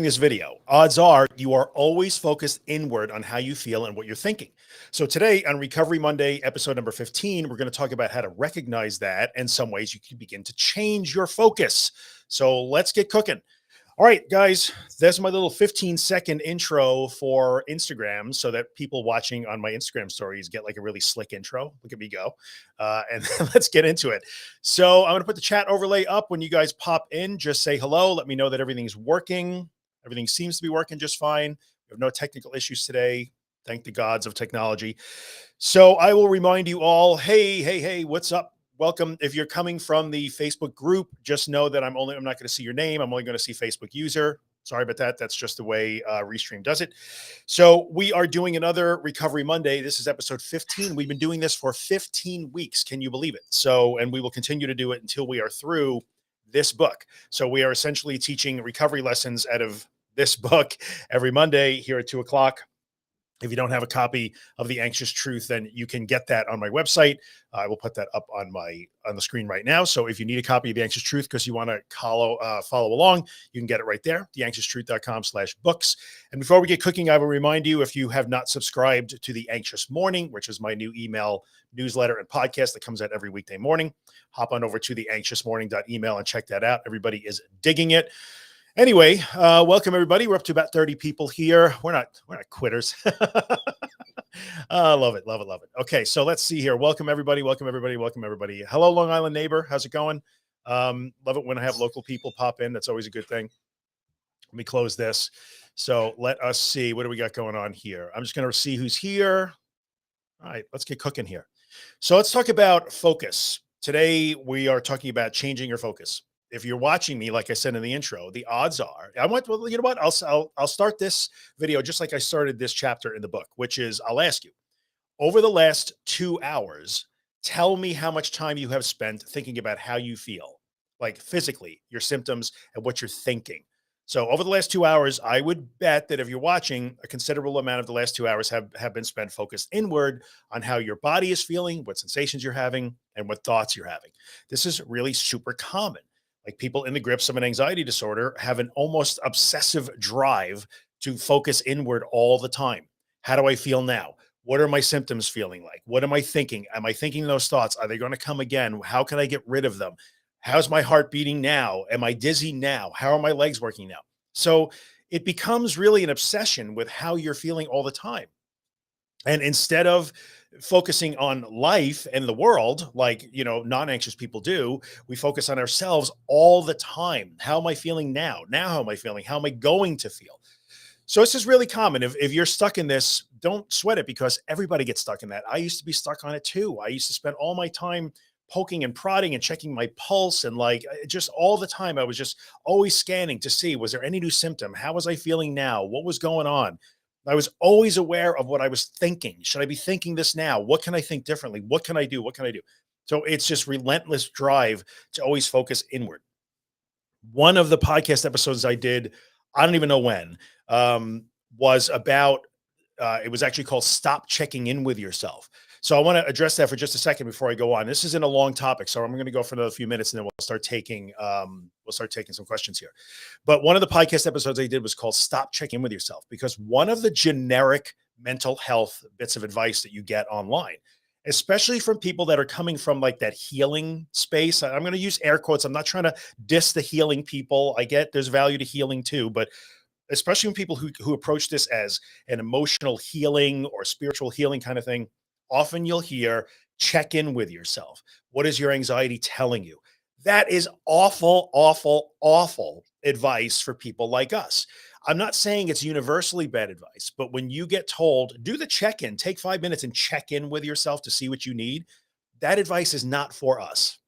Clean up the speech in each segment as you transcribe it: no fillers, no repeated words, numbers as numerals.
this video, odds are you are always focused inward on how you feel and what you're thinking. So today on Recovery Monday, episode number 15, we're going to talk about how to recognize that and some ways you can begin to change your focus. So let's get cooking. All right, guys, there's my little 15-second intro for Instagram so that people watching on my Instagram stories get like a really slick intro. Look at me go. And let's get into it. So I'm going to put the chat overlay up when you guys pop in. Just say hello. Let me know that everything's working. Everything seems to be working just fine. We have no technical issues today. Thank the gods of technology. So I will remind you all, hey, what's up? Welcome. If you're coming from the Facebook group, just know that I'm not going to see your name. I'm only going to see Facebook user. Sorry about that. That's just the way Restream does it. So we are doing another Recovery Monday. This is episode 15. We've been doing this for 15 weeks. Can you believe it? So, and we will continue to do it until we are through this book. So we are essentially teaching recovery lessons out of this book every Monday here at 2:00. If you don't have a copy of The Anxious Truth, then you can get that on my website. I will put that up on the screen right now. So if you need a copy of The Anxious Truth because you want to follow along, you can get it right there, theanxioustruth.com/books. And before we get cooking, I will remind you, if you have not subscribed to The Anxious Morning, which is my new email newsletter and podcast that comes out every weekday morning, hop on over to theanxiousmorning.email and check that out. Everybody is digging it. Anyway, welcome everybody. We're up to about 30 people here. We're not quitters. Love it. Okay, so let's see here. Welcome everybody. Hello, Long Island neighbor. How's it going? Love it when I have local people pop in. That's always a good thing. Let me close this. So let us see. What do we got going on here? I'm just going to see who's here. All right, let's get cooking here. So let's talk about focus. Today, we are talking about changing your focus. If you're watching me, like I said in the intro, the odds are well, you know what? I'll start this video just like I started this chapter in the book, which is I'll ask you, over the last 2 hours, tell me how much time you have spent thinking about how you feel, like physically, your symptoms and what you're thinking. So over the last 2 hours, I would bet that if you're watching, a considerable amount of the last 2 hours have been spent focused inward on how your body is feeling, what sensations you're having, and what thoughts you're having. This is really super common. Like people in the grips of an anxiety disorder have an almost obsessive drive to focus inward all the time. How do I feel now? What are my symptoms feeling like? What am I thinking? Am I thinking those thoughts? Are they going to come again? How can I get rid of them? How's my heart beating now? Am I dizzy now? How are my legs working now? So it becomes really an obsession with how you're feeling all the time. And instead of focusing on life and the world, like, non-anxious people do, we focus on ourselves all the time. How am I feeling now? How am I feeling? How am I going to feel? So this is really common. If you're stuck in this, don't sweat it because everybody gets stuck in that. I used to be stuck on it too. I used to spend all my time poking and prodding and checking my pulse and just all the time. I was just always scanning to see, was there any new symptom? How was I feeling now? What was going on? I was always aware of what I was thinking. Should I be thinking this now? What can I think differently? What can I do? What can I do? So it's just relentless drive to always focus inward. One of the podcast episodes I did, I don't even know when, was about, it was actually called Stop Checking In With Yourself. So I want to address that for just a second before I go on. This isn't a long topic, so I'm going to go for another few minutes and then we'll start taking some questions here. But one of the podcast episodes I did was called Stop Checking In With Yourself, because one of the generic mental health bits of advice that you get online, especially from people that are coming from like that healing space. I'm going to use air quotes. I'm not trying to diss the healing people. I get there's value to healing too, but especially when people who approach this as an emotional healing or spiritual healing kind of thing, often you'll hear, check in with yourself. What is your anxiety telling you? That is awful, awful, awful advice for people like us. I'm not saying it's universally bad advice, but when you get told, do the check-in, take 5 minutes and check in with yourself to see what you need, that advice is not for us.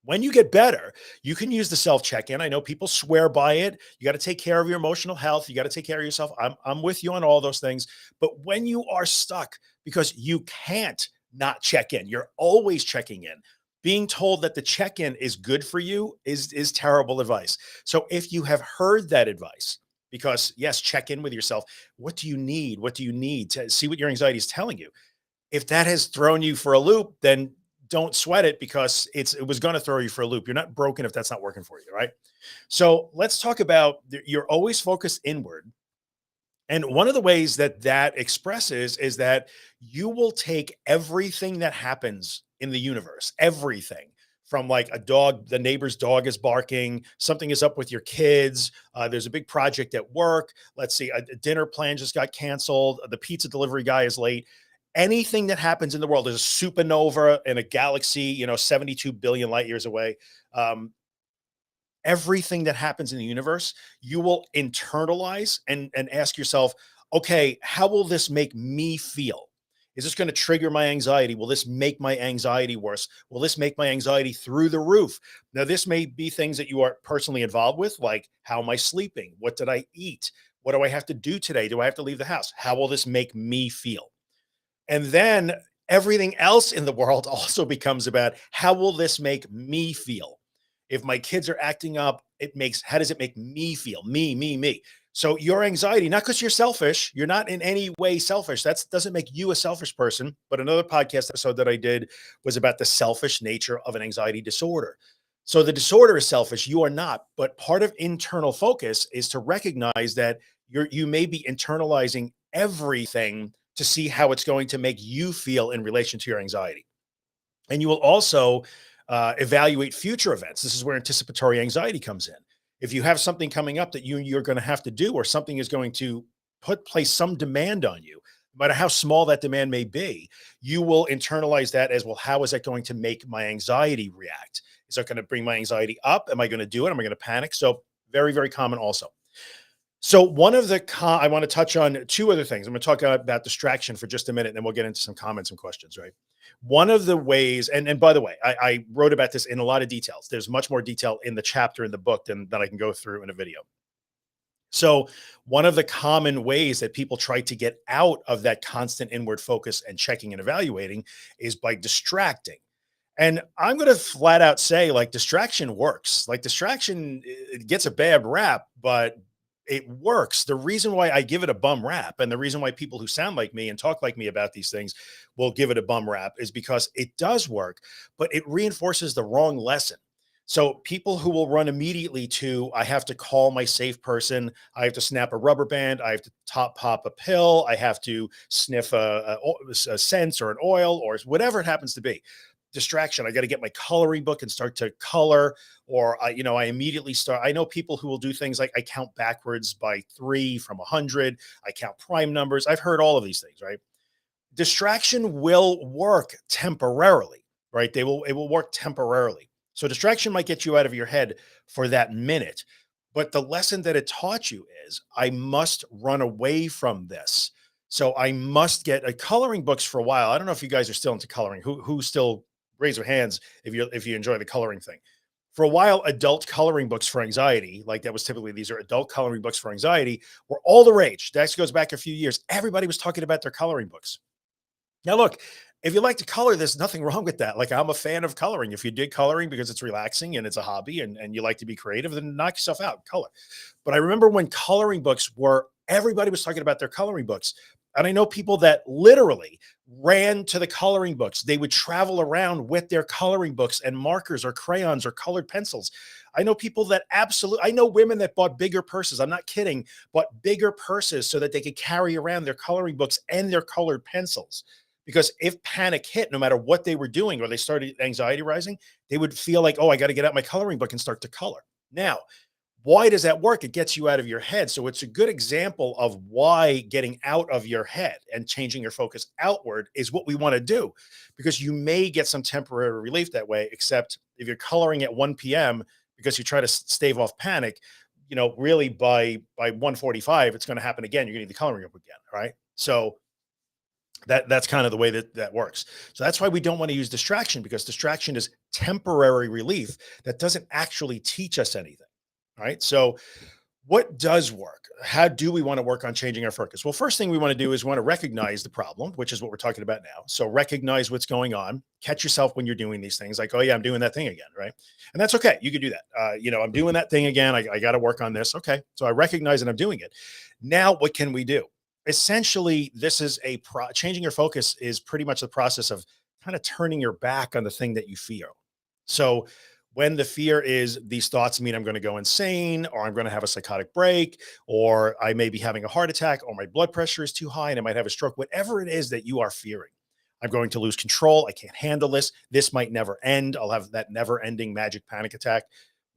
When you get better, you can use the self check-in. I know people swear by it. You got to take care of your emotional health. You got to take care of yourself. I'm with you on all those things. But when you are stuck because you can't not check in, you're always checking in. Being told that the check-in is good for you is terrible advice. So if you have heard that advice, because yes, check in with yourself. What do you need? What do you need to see what your anxiety is telling you? If that has thrown you for a loop, then don't sweat it because it was going to throw you for a loop. You're not broken if that's not working for you, right? So let's talk about you're always focused inward. And one of the ways that that expresses is that you will take everything that happens in the universe, everything from like a dog, the neighbor's dog is barking, something is up with your kids, there's a big project at work. Let's see, a dinner plan just got canceled, the pizza delivery guy is late. Anything that happens in the world, there's a supernova in a galaxy, 72 billion light years away. Um, Everything that happens in the universe, you will internalize and ask yourself, okay, how will this make me feel? Is this going to trigger my anxiety? Will this make my anxiety worse? Will this make my anxiety through the roof? Now, this may be things that you are personally involved with, like how am I sleeping? What did I eat? What do I have to do today? Do I have to leave the house? How will this make me feel? And then everything else in the world also becomes about how will this make me feel? If my kids are acting up, how does it make me feel? Me. So your anxiety, not because you're selfish, you're not in any way selfish. That doesn't make you a selfish person. But another podcast episode that I did was about the selfish nature of an anxiety disorder. So the disorder is selfish, you are not. But part of internal focus is to recognize that you may be internalizing everything to see how it's going to make you feel in relation to your anxiety. And you will also evaluate future events. This is where anticipatory anxiety comes in. If you have something coming up that you're going to have to do, or something is going to place some demand on you, no matter how small that demand may be, you will internalize that as, well, how is that going to make my anxiety react? Is that going to bring my anxiety up? Am I going to do it? Am I going to panic? So very, very common also. So one of the I want to touch on two other things. I'm going to talk about distraction for just a minute, and then we'll get into some comments and questions, right? One of the ways, and by the way, I wrote about this in a lot of details. There's much more detail in the chapter in the book than I can go through in a video. So one of the common ways that people try to get out of that constant inward focus and checking and evaluating is by distracting. And I'm going to flat out say, like, distraction works. Like, distraction, it gets a bad rap, but it works. The reason why I give it a bum rap, and the reason why people who sound like me and talk like me about these things will give it a bum rap, is because it does work, but it reinforces the wrong lesson. So people who will run immediately to, I have to call my safe person, I have to snap a rubber band, I have to top pop a pill, I have to sniff a scent or an oil or whatever it happens to be. Distraction. I got to get my coloring book and start to color, or I immediately start. I know people who will do things like I count backwards by 3 from 100. I count prime numbers. I've heard all of these things, right? Distraction will work temporarily, right? It will work temporarily. So distraction might get you out of your head for that minute, but the lesson that it taught you is, I must run away from this. So I must get a coloring books for a while. I don't know if you guys are still into coloring. Who still, raise their hands if you enjoy the coloring thing. For a while, adult coloring books for anxiety, like that was typically, these are adult coloring books for anxiety, were all the rage. That goes back a few years. Everybody was talking about their coloring books. Now, look, if you like to color, there's nothing wrong with that. Like, I'm a fan of coloring. If you dig coloring because it's relaxing and it's a hobby, and you like to be creative, then knock yourself out, color. But I remember when coloring books were, everybody was talking about their coloring books. And I know people that literally ran to the coloring books. They would travel around with their coloring books and markers or crayons or colored pencils. I know people that I know women that bought bigger purses. I'm not kidding, bought bigger purses so that they could carry around their coloring books and their colored pencils. Because if panic hit, no matter what they were doing, or they started anxiety rising, they would feel like, oh, I got to get out my coloring book and start to color. Now, why does that work? It gets you out of your head. So it's a good example of why getting out of your head and changing your focus outward is what we want to do, because you may get some temporary relief that way. Except if you're coloring at 1 p.m. because you try to stave off panic, really by 1:45, it's going to happen again. You're going to need the coloring up again. Right. So that's kind of the way that works. So that's why we don't want to use distraction, because distraction is temporary relief that doesn't actually teach us anything. Right. So what does work? How do we want to work on changing our focus? Well, first thing we want to do is we want to recognize the problem, which is what we're talking about now. So recognize what's going on. Catch yourself when you're doing these things, like, oh yeah, I'm doing that thing again, right? And that's okay. You can do that. I'm doing that thing again. I got to work on this. Okay, so I recognize that I'm doing it. Now, what can we do? Essentially, this is changing your focus is pretty much the process of kind of turning your back on the thing that you fear. So when the fear is these thoughts mean I'm going to go insane, or I'm going to have a psychotic break, or I may be having a heart attack, or my blood pressure is too high and I might have a stroke, whatever it is that you are fearing. I'm going to lose control. I can't handle this. This might never end. I'll have that never ending magic panic attack.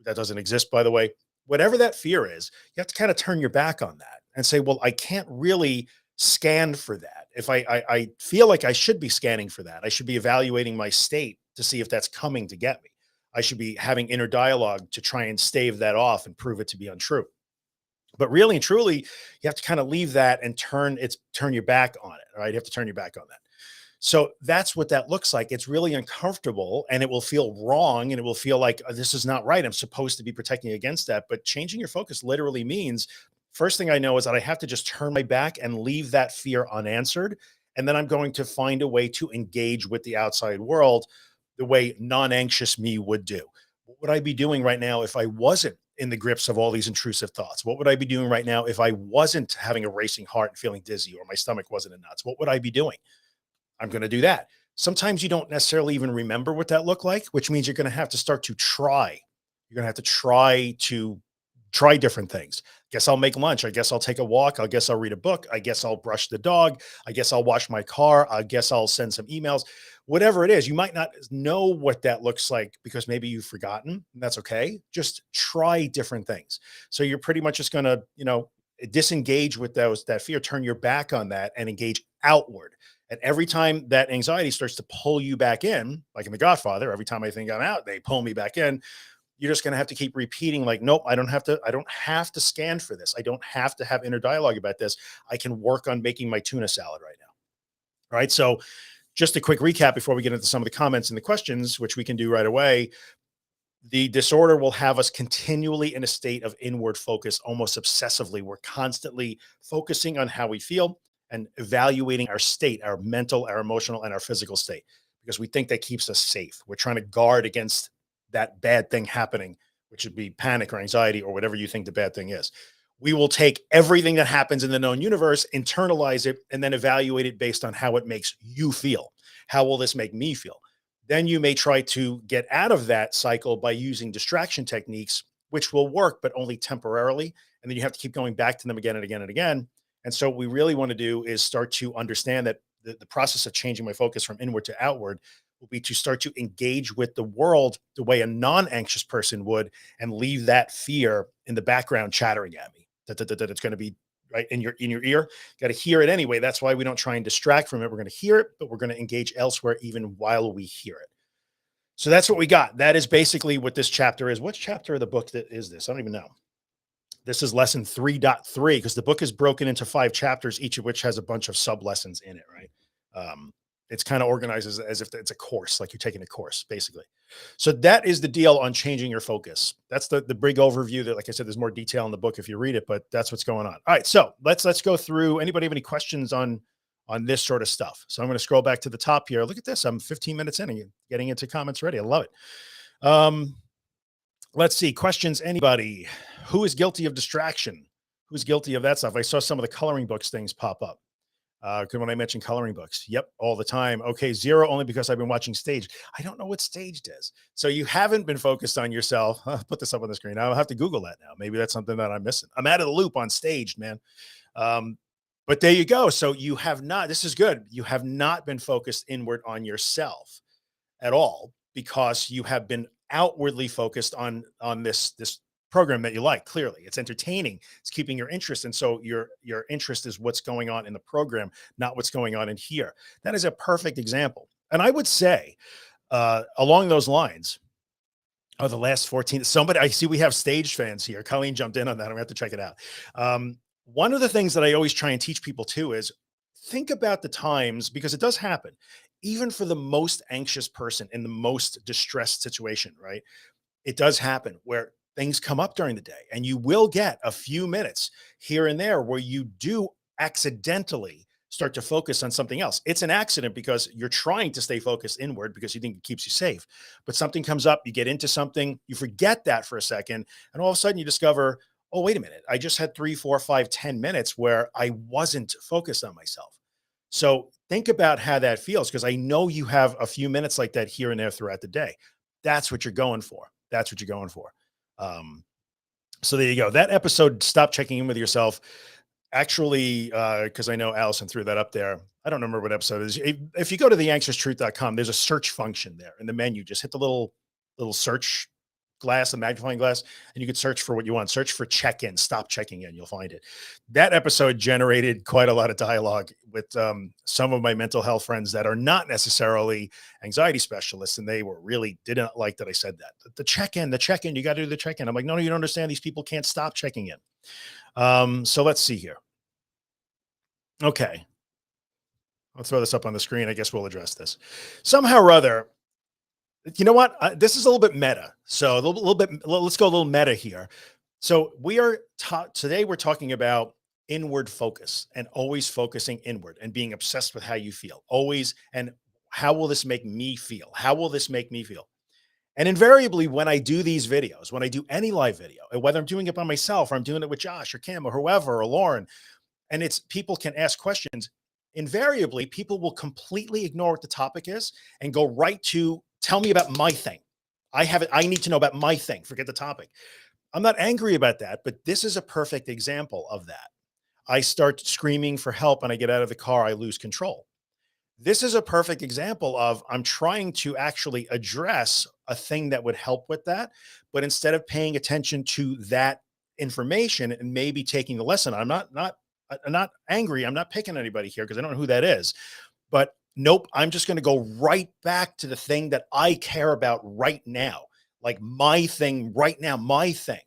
That doesn't exist, by the way. Whatever that fear is, you have to kind of turn your back on that and say, well, I can't really scan for that. If I feel like I should be scanning for that, I should be evaluating my state to see if that's coming to get me. I should be having inner dialogue to try and stave that off and prove it to be untrue. But really and truly, you have to kind of leave that and turn your back on it. Right? You have to turn your back on that. So that's what that looks like. It's really uncomfortable and it will feel wrong and it will feel like, "Oh, this is not right. I'm supposed to be protecting against that." But changing your focus literally means, first thing I know is that I have to just turn my back and leave that fear unanswered. And then I'm going to find a way to engage with the outside world the way non-anxious me would do. What would I be doing right now if I wasn't in the grips of all these intrusive thoughts? What would I be doing right now if I wasn't having a racing heart and feeling dizzy, or my stomach wasn't in knots? What would I be doing? I'm going to do that. Sometimes you don't necessarily even remember what that looked like, which means you're going to have to start to try. You're going to have to try different things. Guess I'll make lunch. I guess I'll take a walk. I guess I'll read a book. I guess I'll brush the dog. I guess I'll wash my car. I guess I'll send some emails. Whatever it is, you might not know what that looks like because maybe you've forgotten. And that's okay. Just try different things. So you're pretty much just going to, disengage with that fear, turn your back on that and engage outward. And every time that anxiety starts to pull you back in, like in The Godfather, every time I think I'm out, they pull me back in. You're just going to have to keep repeating, like, nope, I don't have to scan for this. I don't have to have inner dialogue about this. I can work on making my tuna salad right now. All right. So just a quick recap before we get into some of the comments and the questions, which we can do right away. The disorder will have us continually in a state of inward focus, almost obsessively. We're constantly focusing on how we feel and evaluating our state, our mental, our emotional, and our physical state, because we think that keeps us safe. We're trying to guard against that bad thing happening, which would be panic or anxiety or whatever you think the bad thing is. We will take everything that happens in the known universe, internalize it, and then evaluate it based on how it makes you feel. How will this make me feel? Then you may try to get out of that cycle by using distraction techniques, which will work, but only temporarily. And then you have to keep going back to them again and again and again. And so what we really want to do is start to understand that the process of changing my focus from inward to outward will be to start to engage with the world the way a non-anxious person would, and leave that fear in the background chattering at me. That it's going to be right in your ear. Got to hear it anyway. That's why we don't try and distract from it. We're going to hear it, but we're going to engage elsewhere even while we hear it. So that's what we got. That is basically what this chapter is. What chapter of the book that is this? I don't even know. This is lesson 3.3, because the book is broken into 5 chapters, each of which has a bunch of sub lessons in it, right? It's kind of organized as if it's a course, like you're taking a course, basically. So that is the deal on changing your focus. That's the big overview. That, like I said, there's more detail in the book if you read it, but that's what's going on. All right, so let's go through. Anybody have any questions on this sort of stuff? So I'm going to scroll back to the top here. Look at this. I'm 15 minutes in and getting into comments already. I love it. Let's see. Questions. Anybody? Who is guilty of distraction? Who's guilty of that stuff? I saw some of the coloring books things pop up. When I mentioned coloring books, yep, all the time. Okay, 0 only because I've been watching Staged. I don't know what Staged is. So you haven't been focused on yourself. I'll put this up on the screen. I'll have to Google that now. Maybe that's something that I'm missing. I'm out of the loop on Staged, man. But there you go. So you have not, this is good. You have not been focused inward on yourself at all, because you have been outwardly focused on this program that you like. Clearly it's entertaining, it's keeping your interest, and so your interest is what's going on in the program, not what's going on in here. That is a perfect example. And I would say along those lines, the last 14, somebody, I see we have Stage fans here. Colleen jumped in on that. I'm gonna have to check it out. One of the things that I always try and teach people too is think about the times, because it does happen even for the most anxious person in the most distressed situation, right? It does happen where things come up during the day, and you will get a few minutes here and there where you do accidentally start to focus on something else. It's an accident because you're trying to stay focused inward because you think it keeps you safe, but something comes up, you get into something, you forget that for a second, and all of a sudden you discover, oh, wait a minute, I just had 3, 4, 5, 10 minutes where I wasn't focused on myself. So think about how that feels, because I know you have a few minutes like that here and there throughout the day. That's what you're going for. That's what you're going for. Um, so there you go. That episode, Stop Checking In With Yourself, actually, because I know Allison threw that up there. I don't remember what episode it is. If you go to theanxioustruth.com, there's a search function there in the menu. Just hit the little search glass, the magnifying glass, and you can search for what you want. Search for check-in, stop checking in. You'll find it. That episode generated quite a lot of dialogue with some of my mental health friends that are not necessarily anxiety specialists, and they were really didn't like that I said that. The check-in, you got to do the check-in. I'm like, no, you don't understand. These people can't stop checking in. So let's see here. Okay. I'll throw this up on the screen. I guess we'll address this somehow or other. You know what? This is a little bit meta. So a little bit, let's go a little meta here. So we are taught today, we're talking about inward focus and always focusing inward and being obsessed with how you feel always. And how will this make me feel? How will this make me feel? And invariably, when I do these videos, when I do any live video, and whether I'm doing it by myself or I'm doing it with Josh or Kim or whoever, or Lauren, and it's people can ask questions, invariably people will completely ignore what the topic is and go right to tell me about my thing. I have it. I need to know about my thing. Forget the topic. I'm not angry about that, but this is a perfect example of that. I start screaming for help and I get out of the car. I lose control. This is a perfect example of I'm trying to actually address a thing that would help with that. But instead of paying attention to that information and maybe taking the lesson, I'm not angry. I'm not picking anybody here because I don't know who that is. But nope, I'm just going to go right back to the thing that I care about right now, like my thing right now, my thing.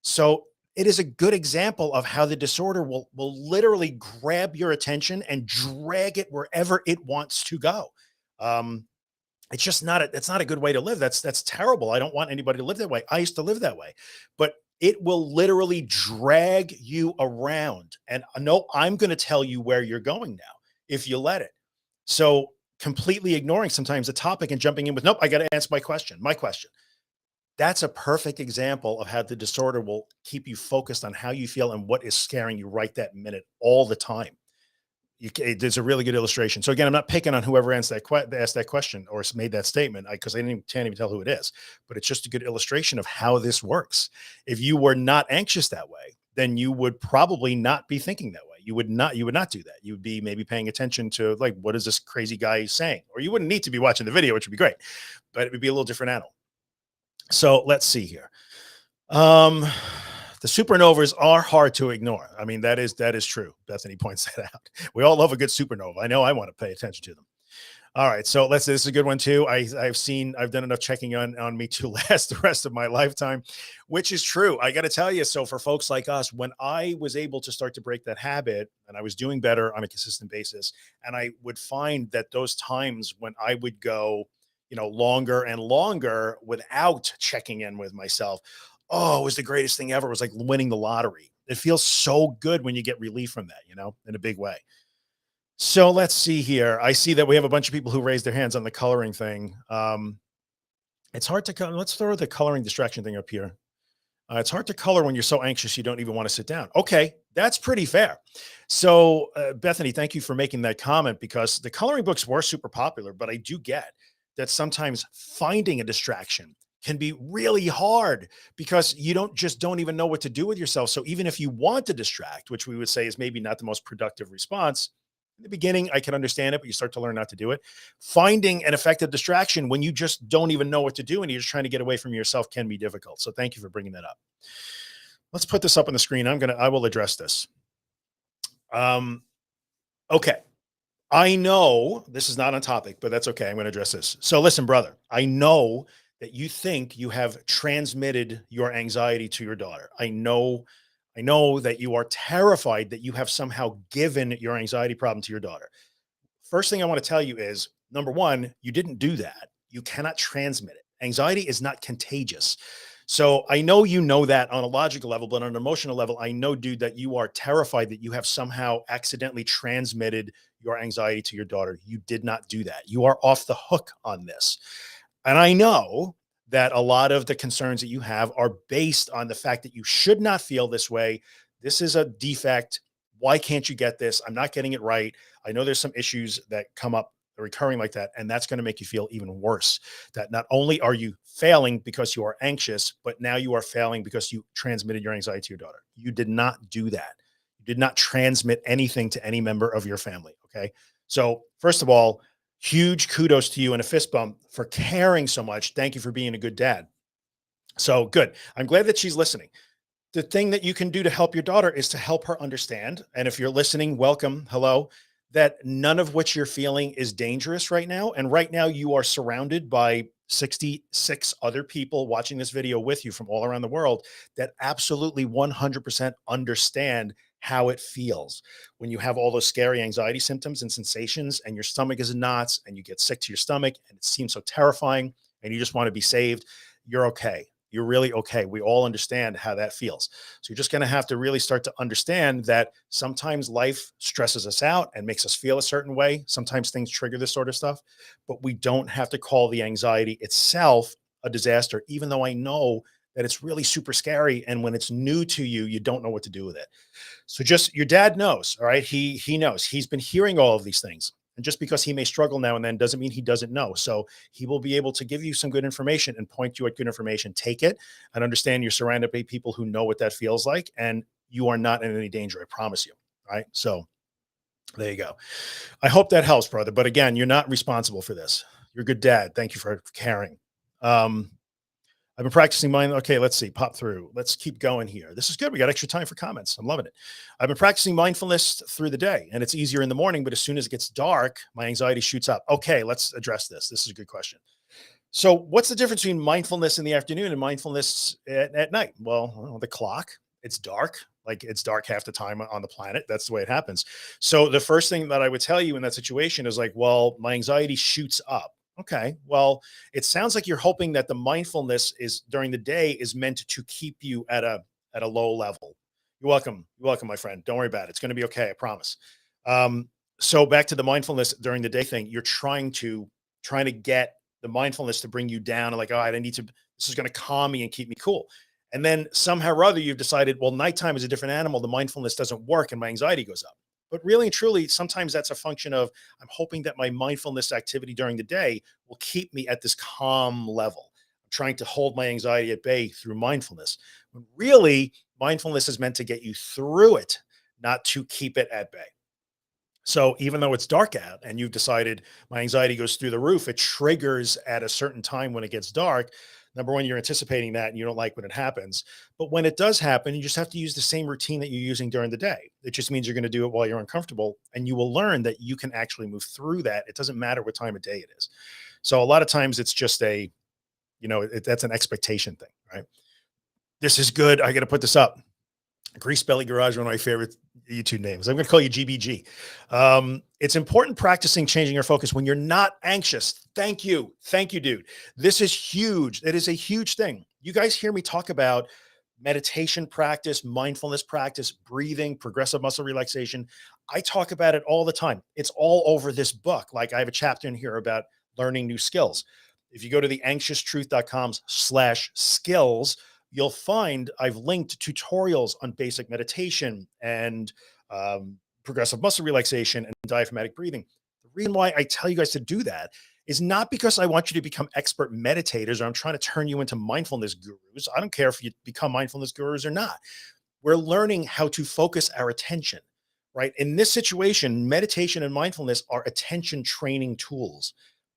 So it is a good example of how the disorder will literally grab your attention and drag it wherever it wants to go. Um, it's just not that's not a good way to live. That's terrible. I don't want anybody to live that way. I used to live that way, but it will literally drag you around. And no, I'm going to tell you where you're going now if you let it. So completely ignoring sometimes the topic and jumping in with, nope, I got to answer my question. My question. That's a perfect example of how the disorder will keep you focused on how you feel and what is scaring you right that minute all the time. There's a really good illustration. So again, I'm not picking on whoever asked that question or made that statement because I can't even tell who it is, but it's just a good illustration of how this works. If you were not anxious that way, then you would probably not be thinking that way. You would not do that. You would be maybe paying attention to like, what is this crazy guy saying? Or you wouldn't need to be watching the video, which would be great, but it would be a little different animal. So let's see here. The supernovas are hard to ignore. I mean, that is true. Bethany points that out. We all love a good supernova. I know I want to pay attention to them. All right. So this is a good one too. I've done enough checking on me to last the rest of my lifetime, which is true. I got to tell you. So for folks like us, when I was able to start to break that habit and I was doing better on a consistent basis, and I would find that those times when I would go, longer and longer without checking in with myself, oh, it was the greatest thing ever. It was like winning the lottery. It feels so good when you get relief from that, in a big way. So let's see here. I see that we have a bunch of people who raised their hands on the coloring thing. It's hard to let's throw the coloring distraction thing up here. It's hard to color when you're so anxious you don't even want to sit down. Okay, that's pretty fair. So Bethany, thank you for making that comment, because the coloring books were super popular, but I do get that sometimes finding a distraction can be really hard because you don't even know what to do with yourself. So even if you want to distract, which we would say is maybe not the most productive response, in the beginning, I can understand it, but you start to learn not to do it. Finding an effective distraction when you just don't even know what to do and you're just trying to get away from yourself can be difficult. So thank you for bringing that up. Let's put this up on the screen. I will address this. Okay. I know this is not on topic, but that's okay. I'm going to address this. So listen, brother, I know that you think you have transmitted your anxiety to your daughter. I know that you are terrified that you have somehow given your anxiety problem to your daughter. First thing I want to tell you is, number one, you didn't do that. You cannot transmit it. Anxiety is not contagious. So I know that on a logical level, but on an emotional level, I know, dude, that you are terrified that you have somehow accidentally transmitted your anxiety to your daughter. You did not do that. You are off the hook on this. And I know that a lot of the concerns that you have are based on the fact that you should not feel this way. This is a defect. Why can't you get this? I'm not getting it right. I know there's some issues that come up recurring like that. And that's going to make you feel even worse. That not only are you failing because you are anxious, but now you are failing because you transmitted your anxiety to your daughter. You did not do that. You did not transmit anything to any member of your family. Okay. So, first of all, huge kudos to you and a fist bump for caring so much. Thank you for being a good dad. So good. I'm glad that she's listening. The thing that you can do to help your daughter is to help her understand. And if you're listening, welcome, hello, that none of what you're feeling is dangerous right now. And right now, you are surrounded by 66 other people watching this video with you from all around the world that absolutely 100% understand how it feels when you have all those scary anxiety symptoms and sensations, and your stomach is in knots, and you get sick to your stomach, and it seems so terrifying, and you just want to be saved. You're okay. You're really okay. We all understand how that feels. So you're just going to have to really start to understand that sometimes life stresses us out and makes us feel a certain way. Sometimes things trigger this sort of stuff, but we don't have to call the anxiety itself a disaster, even though I know that it's really super scary. And when it's new to you, you don't know what to do with it. So just your dad knows, all right? He knows. He's been hearing all of these things. And just because he may struggle now and then doesn't mean he doesn't know. So he will be able to give you some good information and point you at good information. Take it and understand you're surrounded by people who know what that feels like, and you are not in any danger. I promise you. All right. So there you go. I hope that helps, brother. But again, you're not responsible for this. You're a good dad. Thank you for caring. Um, I've been practicing mine. Okay, let's see. Pop through. Let's keep going here. This is good. We got extra time for comments. I'm loving it. I've been practicing mindfulness through the day, and it's easier in the morning, but as soon as it gets dark, my anxiety shoots up. Okay, let's address this. This is a good question. So, what's the difference between mindfulness in the afternoon and mindfulness at night? Well, the clock, it's dark. Like it's dark half the time on the planet. That's the way it happens. So, the first thing that I would tell you in that situation is like, well, my anxiety shoots up. Okay. Well, it sounds like you're hoping that the mindfulness is during the day is meant to keep you at a low level. You're welcome. You're welcome, my friend. Don't worry about it. It's going to be okay. I promise. Um, so back to the mindfulness during the day thing, you're trying to get the mindfulness to bring you down and like, all right, I need to, this is going to calm me and keep me cool. And then somehow or other, you've decided, well, nighttime is a different animal. The mindfulness doesn't work and my anxiety goes up. But really and truly, sometimes that's a function of I'm hoping that my mindfulness activity during the day will keep me at this calm level. I'm trying to hold my anxiety at bay through mindfulness. When really, mindfulness is meant to get you through it, not to keep it at bay. So even though it's dark out and you've decided my anxiety goes through the roof, it triggers at a certain time when it gets dark. Number one, you're anticipating that and you don't like when it happens. But when it does happen, you just have to use the same routine that you're using during the day. It just means you're going to do it while you're uncomfortable, and you will learn that you can actually move through that. It doesn't matter what time of day it is. So a lot of times it's just that's an expectation thing, right? This is good. I got to put this up. Grease Belly Garage, one of my favorite YouTube names. I'm going to call you GBG. It's important practicing changing your focus when you're not anxious. Thank you. Thank you, dude. This is huge. It is a huge thing. You guys hear me talk about meditation practice, mindfulness practice, breathing, progressive muscle relaxation. I talk about it all the time. It's all over this book. Like I have a chapter in here about learning new skills. If you go to the anxioustruth.com/skills, you'll find I've linked tutorials on basic meditation and progressive muscle relaxation and diaphragmatic breathing. The reason why I tell you guys to do that is not because I want you to become expert meditators or I'm trying to turn you into mindfulness gurus. I don't care if you become mindfulness gurus or not. We're learning how to focus our attention, right? In this situation, meditation and mindfulness are attention training tools.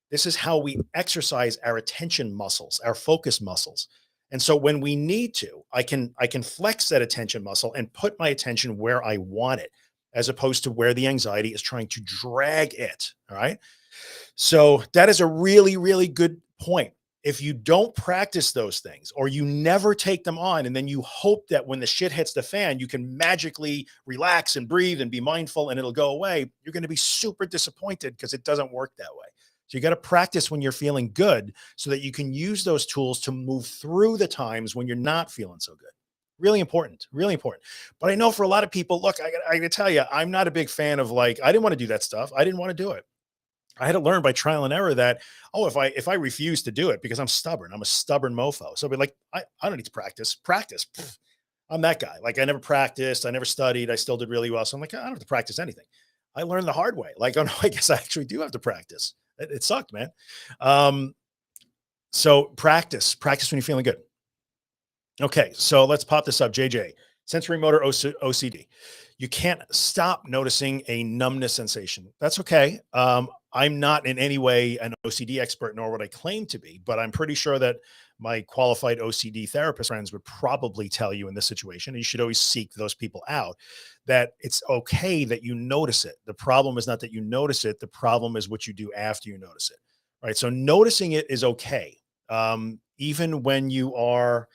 This is how we exercise our attention muscles, our focus muscles. And so when we need to, I can flex that attention muscle and put my attention where I want it, as opposed to where the anxiety is trying to drag it. All right. So that is a really, really good point. If you don't practice those things or you never take them on, and then you hope that when the shit hits the fan, you can magically relax and breathe and be mindful and it'll go away, you're going to be super disappointed because it doesn't work that way. So you got to practice when you're feeling good so that you can use those tools to move through the times when you're not feeling so good. Really important, really important. But I know for a lot of people, look, I got to tell you, I'm not a big fan of like, I didn't want to do that stuff. I didn't want to do it. I had to learn by trial and error that, oh, if I refuse to do it because I'm stubborn, I'm a stubborn mofo. So I'll be like, I don't need to practice. Practice. Pfft. I'm that guy. Like I never practiced, I never studied, I still did really well. So I'm like, I don't have to practice anything. I learned the hard way. Like, oh no, I guess I actually do have to practice. It sucked, man. Um, so practice when you're feeling good. Okay, so let's pop this up. JJ, sensory motor OCD. You can't stop noticing a numbness sensation. That's okay. I'm not in any way an OCD expert, nor would I claim to be, but I'm pretty sure that my qualified OCD therapist friends would probably tell you in this situation, and you should always seek those people out, that it's okay that you notice it. The problem is not that you notice it. The problem is what you do after you notice it. Right. So noticing it is okay. Even when you are,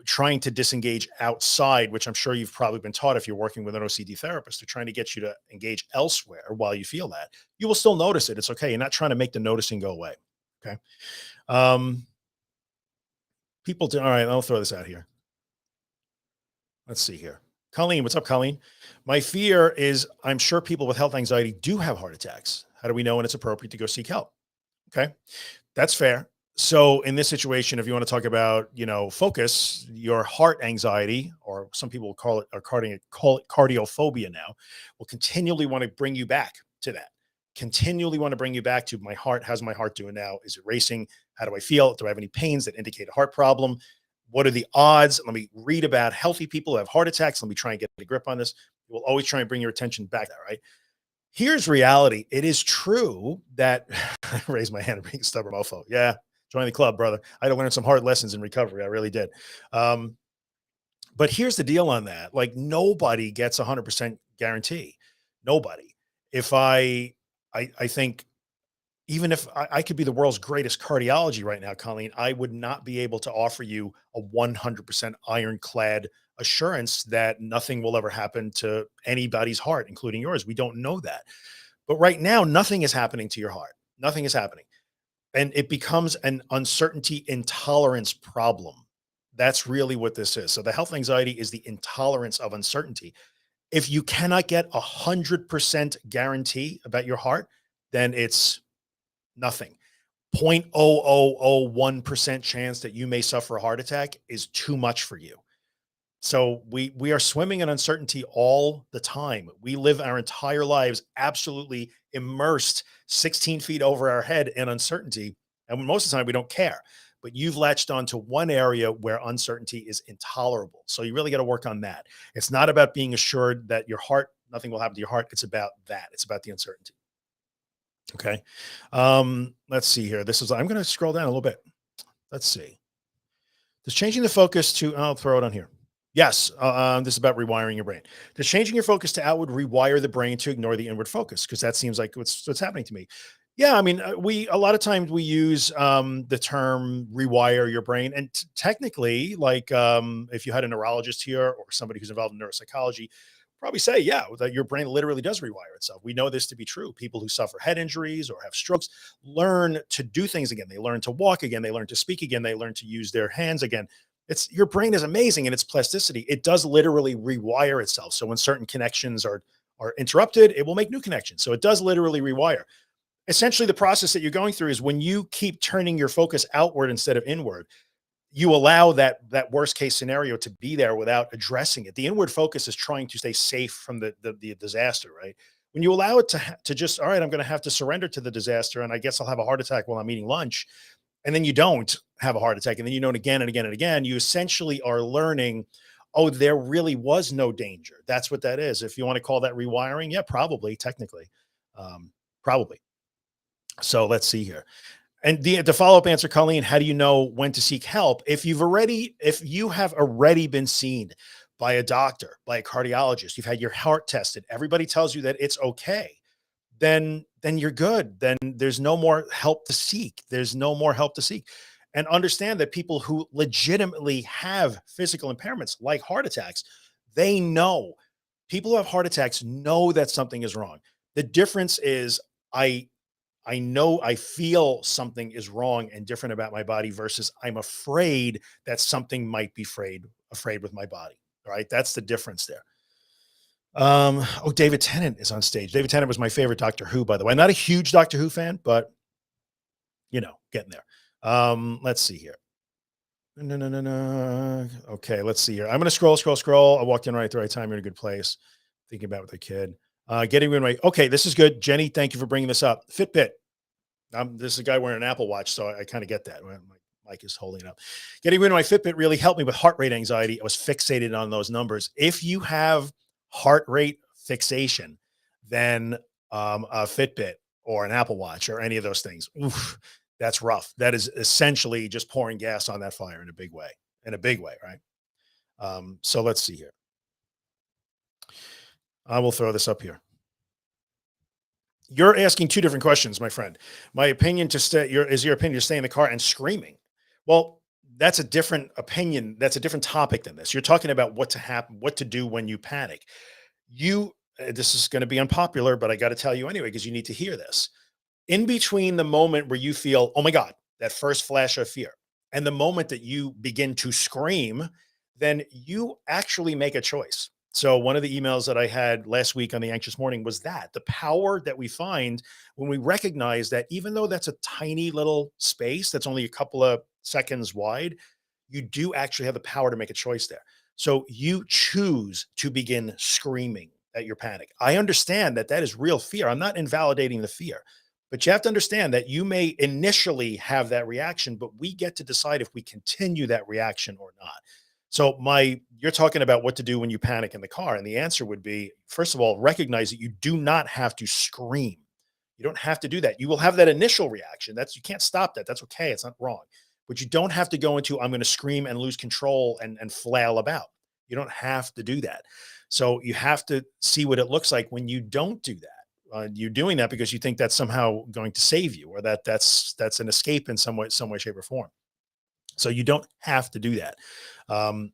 trying to disengage outside, which I'm sure you've probably been taught if you're working with an OCD therapist, they're trying to get you to engage elsewhere while you feel that. You will still notice it. It's okay. You're not trying to make the noticing go away. Okay. Um, People do. All right. I'll throw this out here. Let's see here. Colleen, what's up, Colleen? My fear is I'm sure people with health anxiety do have heart attacks. How do we know when it's appropriate to go seek help? Okay. That's fair. So in this situation, if you want to talk about, focus, your heart anxiety, or some people will call it, or call it cardiophobia now, will continually want to bring you back to that. Continually want to bring you back to my heart. How's my heart doing now? Is it racing? How do I feel? Do I have any pains that indicate a heart problem? What are the odds? Let me read about healthy people who have heart attacks. Let me try and get a grip on this. It will always try and bring your attention back there, right? Here's reality. It is true that I raised my hand and being a stubborn mofo. Yeah. Join the club, brother. I had to learn some hard lessons in recovery. I really did. Um, but here's the deal on that. Like nobody gets 100% guarantee. Nobody. If I think even if I could be the world's greatest cardiology right now, Colleen, I would not be able to offer you a 100% ironclad assurance that nothing will ever happen to anybody's heart, including yours. We don't know that. But right now, nothing is happening to your heart. Nothing is happening. And it becomes an uncertainty intolerance problem. That's really what this is. So the health anxiety is the intolerance of uncertainty. If you cannot get 100% guarantee about your heart, then it's nothing. 0.0001% chance that you may suffer a heart attack is too much for you. So we are swimming in uncertainty all the time. We live our entire lives absolutely immersed 16 feet over our head in uncertainty. And most of the time we don't care. But you've latched onto one area where uncertainty is intolerable. So you really got to work on that. It's not about being assured that your heart, nothing will happen to your heart. It's about that. It's about the uncertainty. Okay. Let's see here. I'm going to scroll down a little bit. Let's see. Does changing the focus to, I'll throw it on here. Yes. This is about rewiring your brain. Does changing your focus to outward rewire the brain to ignore the inward focus? Because that seems like what's happening to me. Yeah. I mean, a lot of times we use the term rewire your brain. And technically, like if you had a neurologist here or somebody who's involved in neuropsychology, probably say, yeah, that your brain literally does rewire itself. We know this to be true. People who suffer head injuries or have strokes learn to do things again. They learn to walk again. They learn to speak again. They learn to use their hands again. It's your brain is amazing in its plasticity. It does literally rewire itself. So when certain connections are interrupted, it will make new connections. So it does literally rewire. Essentially, the process that you're going through is when you keep turning your focus outward instead of inward, you allow that worst case scenario to be there without addressing it. The inward focus is trying to stay safe from the disaster, right? When you allow it to just, all right, I'm going to have to surrender to the disaster, and I guess I'll have a heart attack while I'm eating lunch, and then you don't have a heart attack, and then you don't again and again and again. You essentially are learning, oh, there really was no danger. That's what that is. If you want to call that rewiring, yeah, probably, technically, probably. So let's see here. And the follow-up answer, Colleen, how do you know when to seek help? If you have already been seen by a doctor, by a cardiologist, you've had your heart tested, everybody tells you that it's okay, then you're good. Then there's no more help to seek. There's no more help to seek. And understand that people who legitimately have physical impairments like heart attacks, they know. People who have heart attacks know that something is wrong. The difference is I know I feel something is wrong and different about my body versus I'm afraid that something might be afraid with my body. All right. That's the difference there. Oh, David Tennant is on stage. David Tennant was my favorite Doctor Who, by the way. I'm not a huge Doctor Who fan, but getting there. Let's see here. No, no, no, no. Okay, let's see here. I'm gonna scroll, scroll, scroll. I walked in right at the right time. You're in a good place. Thinking about with the kid. Getting rid of my. Okay, this is good, Jenny. Thank you for bringing this up. Fitbit. This is a guy wearing an Apple Watch, so I kind of get that. My mic is holding it up. Getting rid of my Fitbit really helped me with heart rate anxiety. I was fixated on those numbers. If you have heart rate fixation, then a Fitbit or an Apple Watch or any of those things, oof, that's rough. That is essentially just pouring gas on that fire in a big way. In a big way, right? So let's see here. I will throw this up here. You're asking two different questions, my friend. My opinion to stay your is your opinion to stay in the car and screaming. Well, that's a different opinion. That's a different topic than this. You're talking about what to happen, what to do when you panic. You this is going to be unpopular, but I got to tell you anyway because you need to hear this. In between the moment where you feel, "Oh my god," that first flash of fear, and the moment that you begin to scream, then you actually make a choice. So one of the emails that I had last week on the anxious morning was that the power that we find when we recognize that even though that's a tiny little space that's only a couple of seconds wide, you do actually have the power to make a choice there. So you choose to begin screaming at your panic. I understand that that is real fear. I'm not invalidating the fear, but you have to understand that you may initially have that reaction, but we get to decide if we continue that reaction or not. So you're talking about what to do when you panic in the car. And the answer would be, first of all, recognize that you do not have to scream. You don't have to do that. You will have that initial reaction. You can't stop that. That's okay. It's not wrong. But you don't have to go into, I'm going to scream and lose control and flail about. You don't have to do that. So you have to see what it looks like when you don't do that. You're doing that because you think that's somehow going to save you, or that's an escape in some way, shape, or form. So you don't have to do that. Um,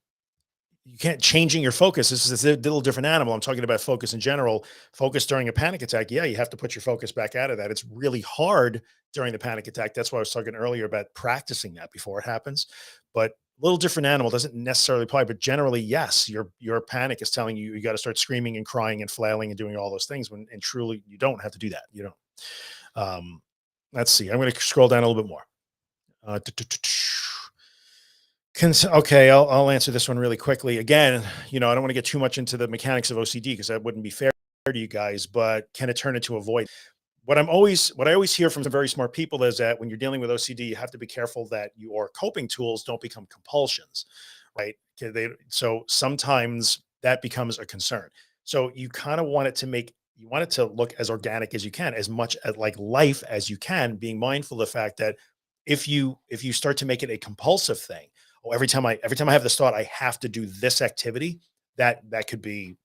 you can't changing your focus. This is a little different animal. I'm talking about focus in general. Focus during a panic attack. Yeah, you have to put your focus back out of that. It's really hard during the panic attack. That's why I was talking earlier about practicing that before it happens. But a little different animal doesn't necessarily apply, but generally, yes, your panic is telling you you got to start screaming and crying and flailing and doing all those things when and truly you don't have to do that. You don't. Um, let's see. I'm going to scroll down a little bit more. Uh, Okay, I'll answer this one really quickly. Again, I don't want to get too much into the mechanics of OCD because that wouldn't be fair to you guys. But can it turn into avoid? What I always hear from some very smart people is that when you're dealing with OCD, you have to be careful that your coping tools don't become compulsions, right? So sometimes that becomes a concern. So you kind of you want it to look as organic as you can, as much as like life as you can, being mindful of the fact that if you start to make it a compulsive thing, oh, every time I have this thought, I have to do this activity, that could be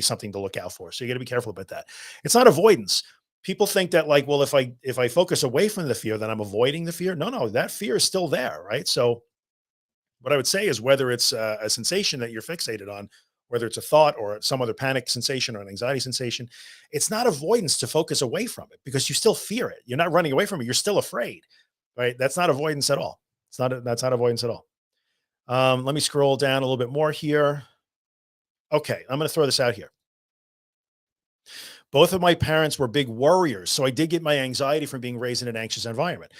something to look out for. So you got to be careful about that. It's not avoidance. People think that like, well, if I focus away from the fear, then I'm avoiding the fear. No, no, that fear is still there, right? So what I would say is whether it's a sensation that you're fixated on, whether it's a thought or some other panic sensation or an anxiety sensation, it's not avoidance to focus away from it because you still fear it. You're not running away from it. You're still afraid, right? That's not avoidance at all. That's not avoidance at all. Let me scroll down a little bit more here. Okay, I'm going to throw this out here. Both of my parents were big worriers, so I did get my anxiety from being raised in an anxious environment.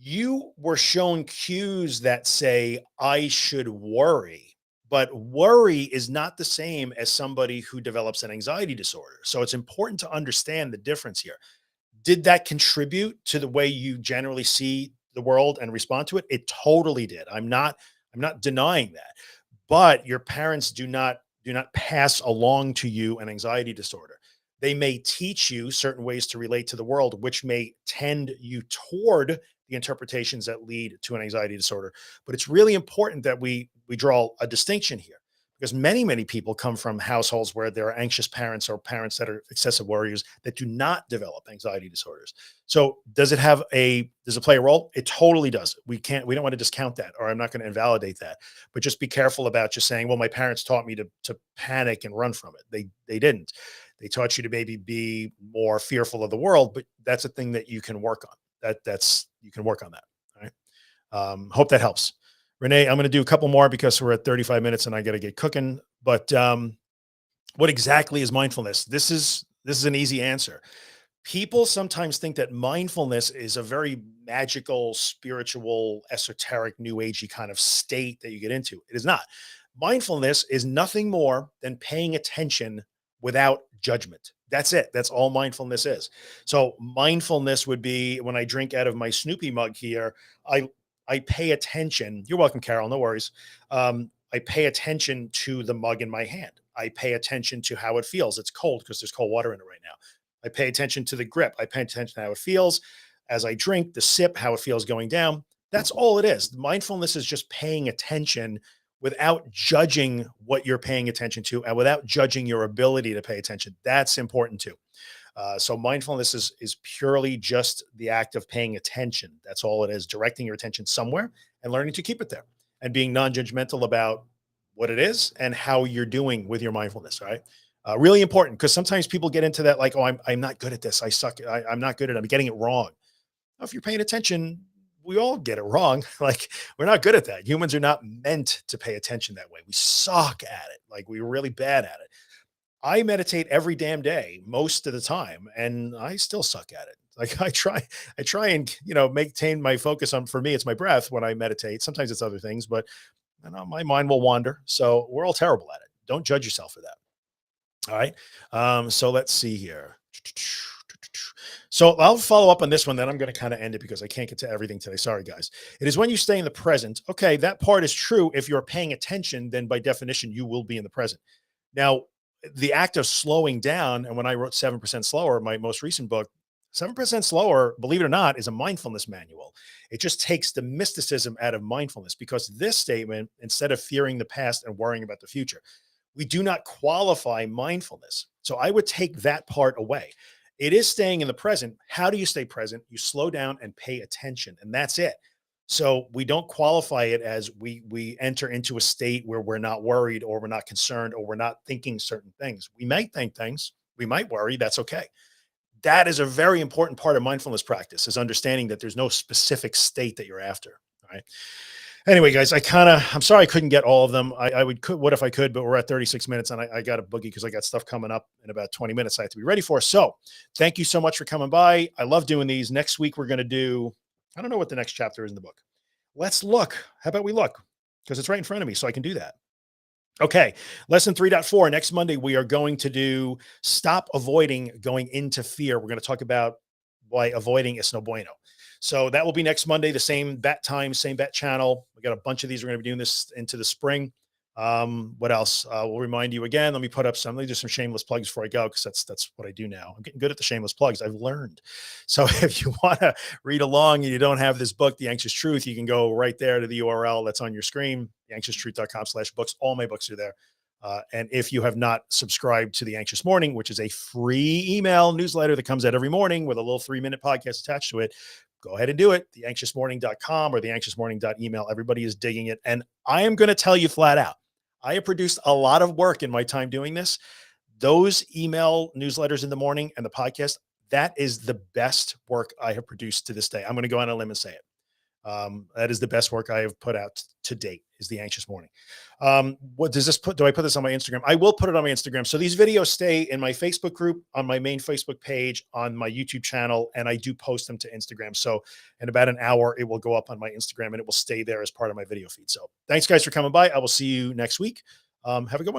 You were shown cues that say, I should worry, but worry is not the same as somebody who develops an anxiety disorder. So it's important to understand the difference here. Did that contribute to the way you generally see the world and respond to it? It totally did. I'm not denying that. But your parents do not pass along to you an anxiety disorder. They may teach you certain ways to relate to the world, which may tend you toward the interpretations that lead to an anxiety disorder. But it's really important that we draw a distinction here because many people come from households where there are anxious parents or parents that are excessive worriers that do not develop anxiety disorders. So does it play a role? It totally does. We don't want to discount that, or I'm not going to invalidate that, but just be careful about just saying, well, my parents taught me to panic and run from it. They didn't. They taught you to maybe be more fearful of the world, but that's a thing that you can work on. You can work on that. All right. Hope that helps. Renee, I'm going to do a couple more because we're at 35 minutes and I got to get cooking. But what exactly is mindfulness? This is an easy answer. People sometimes think that mindfulness is a very magical, spiritual, esoteric, new agey kind of state that you get into. It is not. Mindfulness is nothing more than paying attention without judgment. That's it. That's all mindfulness is. So mindfulness would be when I drink out of my Snoopy mug here, I I pay attention. You're welcome, Carol. No worries. I pay attention to the mug in my hand. I pay attention to how it feels. It's cold because there's cold water in it right now. I pay attention to the grip. I pay attention to how it feels as I drink, the sip, how it feels going down. That's all it is. Mindfulness is just paying attention without judging what you're paying attention to and without judging your ability to pay attention. That's important too. So mindfulness is purely just the act of paying attention. That's all it is, directing your attention somewhere and learning to keep it there and being non-judgmental about what it is and how you're doing with your mindfulness. Right. Really important because sometimes people get into that like, oh, I'm not good at this. I suck. I'm not good at it. I'm getting it wrong. Now, if you're paying attention, we all get it wrong. Like we're not good at that. Humans are not meant to pay attention that way. We suck at it. Like we're really bad at it. I meditate every damn day, most of the time, and I still suck at it. Like I try and maintain my focus on. For me, it's my breath when I meditate. Sometimes it's other things, but my mind will wander. So we're all terrible at it. Don't judge yourself for that. All right. So let's see here. So I'll follow up on this one. Then I'm going to kind of end it because I can't get to everything today. Sorry, guys. It is when you stay in the present. Okay, that part is true. If you're paying attention, then by definition, you will be in the present. Now, the act of slowing down, and when I wrote 7% Slower, my most recent book, 7% Slower, believe it or not, is a mindfulness manual. It just takes the mysticism out of mindfulness because this statement, instead of fearing the past and worrying about the future, we do not qualify mindfulness. So I would take that part away. It is staying in the present. How do you stay present? You slow down and pay attention, and that's it. So we don't qualify it as we enter into a state where we're not worried or we're not concerned or we're not thinking certain things. We might think things, we might worry, that's okay. That is a very important part of mindfulness practice is understanding that there's no specific state that you're after. All right. Anyway, guys, I'm sorry I couldn't get all of them. What if I could, but we're at 36 minutes and I got a boogie because I got stuff coming up in about 20 minutes I have to be ready for. So thank you so much for coming by. I love doing these. Next week, we're going to do, I don't know what the next chapter is in the book. Let's look. How about we look? Because it's right in front of me, so I can do that. Okay. Lesson 3.4. Next Monday, we are going to do stop avoiding going into fear. We're going to talk about why avoiding is no bueno. So that will be next Monday, the same bat time, same bat channel. We got a bunch of these. We're going to be doing this into the spring. What else? We'll remind you again. Let me do some shameless plugs before I go because that's what I do now. I'm getting good at the shameless plugs. I've learned. So if you want to read along and you don't have this book, The Anxious Truth, you can go right there to the URL that's on your screen, theanxioustruth.com/books. All my books are there. And if you have not subscribed to The Anxious Morning, which is a free email newsletter that comes out every morning with a little 3-minute podcast attached to it, go ahead and do it. Theanxiousmorning.com or theanxiousmorning.email. Everybody is digging it. And I am going to tell you flat out, I have produced a lot of work in my time doing this. Those email newsletters in the morning and the podcast, that is the best work I have produced to this day. I'm going to go on a limb and say it. That is the best work I have put out to date is The Anxious Morning. What does this put? Do I put this on my Instagram? I will put it on my Instagram. So these videos stay in my Facebook group, on my main Facebook page, on my YouTube channel, and I do post them to Instagram. So in about an hour, it will go up on my Instagram and it will stay there as part of my video feed. So thanks guys for coming by. I will see you next week. Have a good one.